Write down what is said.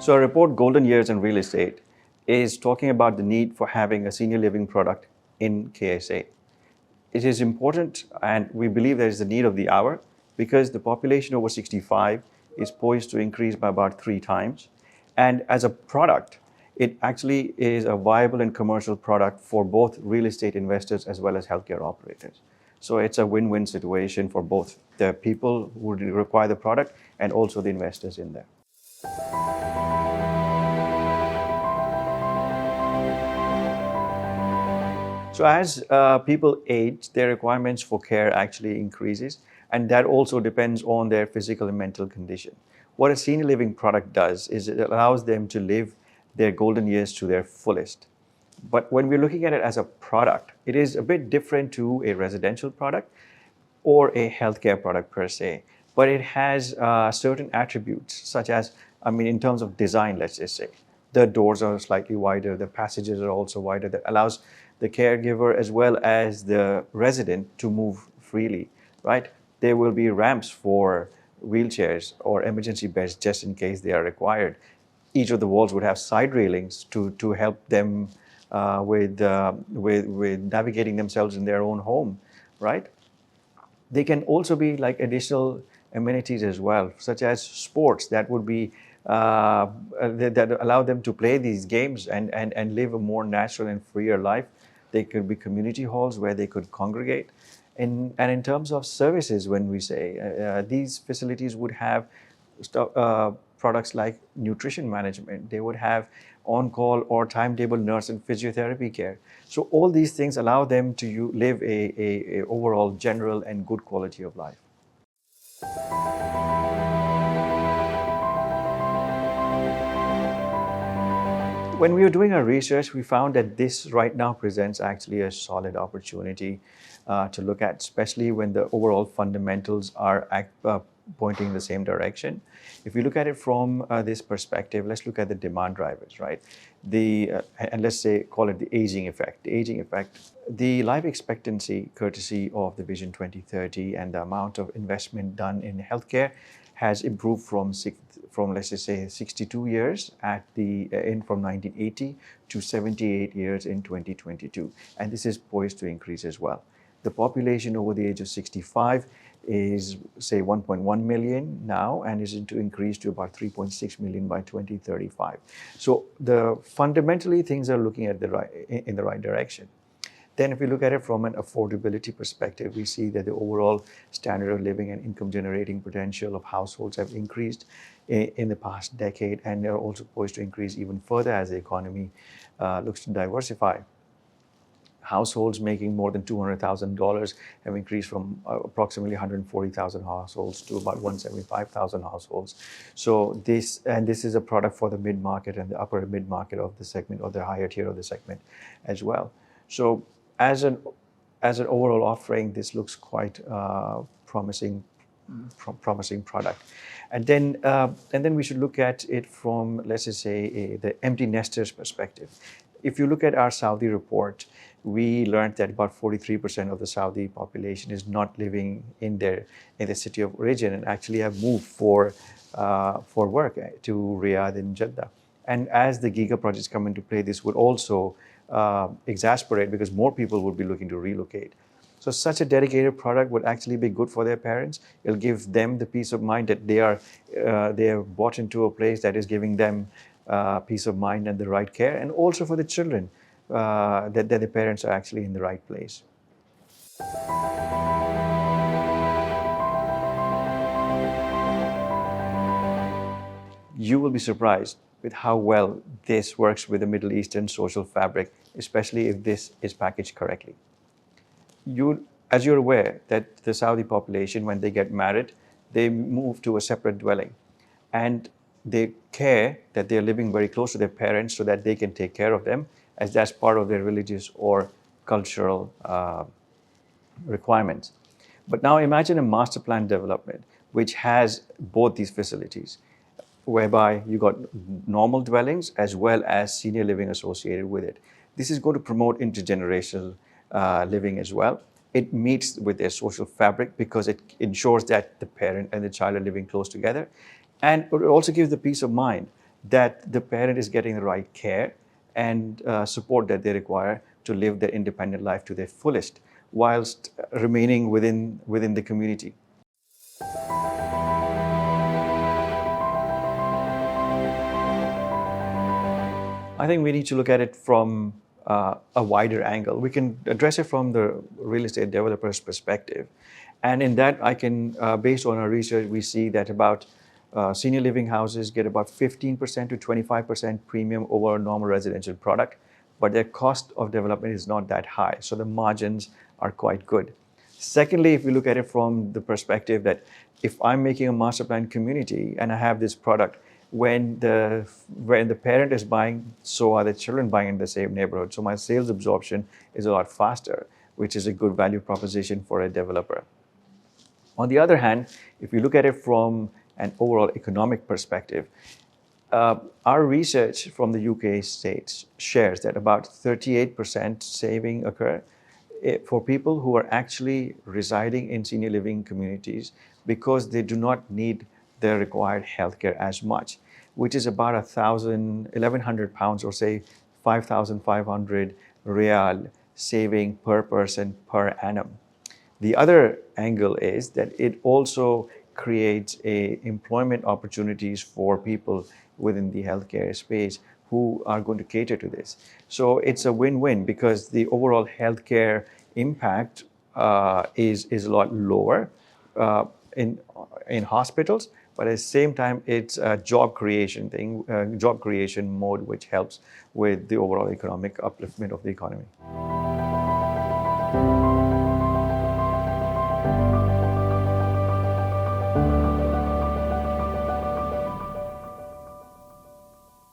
So our report, Golden Years in Real Estate, is talking about the need for having a senior living product in KSA. It is important, and we believe there is the need of the hour because the population over 65 is poised to increase by about 3 times. And as a product, it actually is a viable and commercial product for both real estate investors as well as healthcare operators. So it's a win-win situation for both the people who require the product and also the investors in there. So as people age, their requirements for care actually increases, and that also depends on their physical and mental condition. What a senior living product does is it allows them to live their golden years to their fullest. But when we're looking at it as a product, it is a bit different to a residential product or a healthcare product per se. But it has certain attributes, such as, in terms of design, let's just say, the doors are slightly wider, the passages are also wider, that allows the caregiver as well as the resident to move freely, right? There will be ramps for wheelchairs or emergency beds just in case they are required. Each of the walls would have side railings to help them with navigating themselves in their own home, right? They can also be like additional amenities as well, such as sports that would be that allow them to play these games and live a more natural and freer life. They could be community halls where they could congregate. And in terms of services, when we say these facilities would have products like nutrition management, they would have on-call or timetable nurse and physiotherapy care. So all these things allow them to live a overall general and good quality of life. When we were doing our research, we found that this right now presents actually a solid opportunity to look at, especially when the overall fundamentals are pointing in the same direction. If we look at it from this perspective, let's look at the demand drivers, right? And let's say, call it the aging effect. The aging effect, the life expectancy, courtesy of the Vision 2030 and the amount of investment done in healthcare has improved from let's just say 62 years from 1980 to 78 years in 2022. And this is poised to increase as well. The population over the age of 65 is, say, 1.1 million now and is to increase to about 3.6 million by 2035. So fundamentally, things are looking in the right direction. Then if we look at it from an affordability perspective, we see that the overall standard of living and income generating potential of households have increased in the past decade, and they're also poised to increase even further as the economy looks to diversify. Households making more than $200,000 have increased from approximately 140,000 households to about 175,000 households. So this is a product for the mid-market and the upper mid-market of the segment, or the higher tier of the segment as well. So as an overall offering, this looks quite promising product. And then we should look at it from, let's just say, the empty nesters perspective. If you look at our Saudi report, we learned that about 43% of the Saudi population is not living in the city of origin and actually have moved for work to Riyadh and Jeddah. And as the giga projects come into play, this would also exasperate because more people would be looking to relocate. So such a dedicated product would actually be good for their parents. It'll give them the peace of mind that they are bought into a place that is giving them peace of mind and the right care, and also for the children that the parents are actually in the right place. You will be surprised with how well this works with the Middle Eastern social fabric, especially if this is packaged correctly. As you're aware, that the Saudi population, when they get married, they move to a separate dwelling. And they care that they're living very close to their parents so that they can take care of them, as that's part of their religious or cultural requirements. But now imagine a master plan development which has both these facilities, whereby you got normal dwellings as well as senior living associated with it. This is going to promote intergenerational living as well. It meets with their social fabric because it ensures that the parent and the child are living close together. And it also gives the peace of mind that the parent is getting the right care and support that they require to live their independent life to their fullest, whilst remaining within the community. I think we need to look at it from a wider angle. We can address it from the real estate developer's perspective. And in that, based on our research, we see that about senior living houses get about 15% to 25% premium over a normal residential product, but their cost of development is not that high. So the margins are quite good. Secondly, if we look at it from the perspective that if I'm making a master plan community and I have this product, when the parent is buying, so are the children buying in the same neighborhood. So my sales absorption is a lot faster, which is a good value proposition for a developer. On the other hand, if you look at it from an overall economic perspective, our research from the UK states shares that about 38% saving occur for people who are actually residing in senior living communities because they do not need the required healthcare as much, which is about 1,100 pounds, or say 5,500 real saving per person per annum. The other angle is that it also creates employment opportunities for people within the healthcare space who are going to cater to this. So it's a win-win because the overall healthcare impact is a lot lower in hospitals, but at the same time, it's a job creation thing, job creation mode, which helps with the overall economic upliftment of the economy.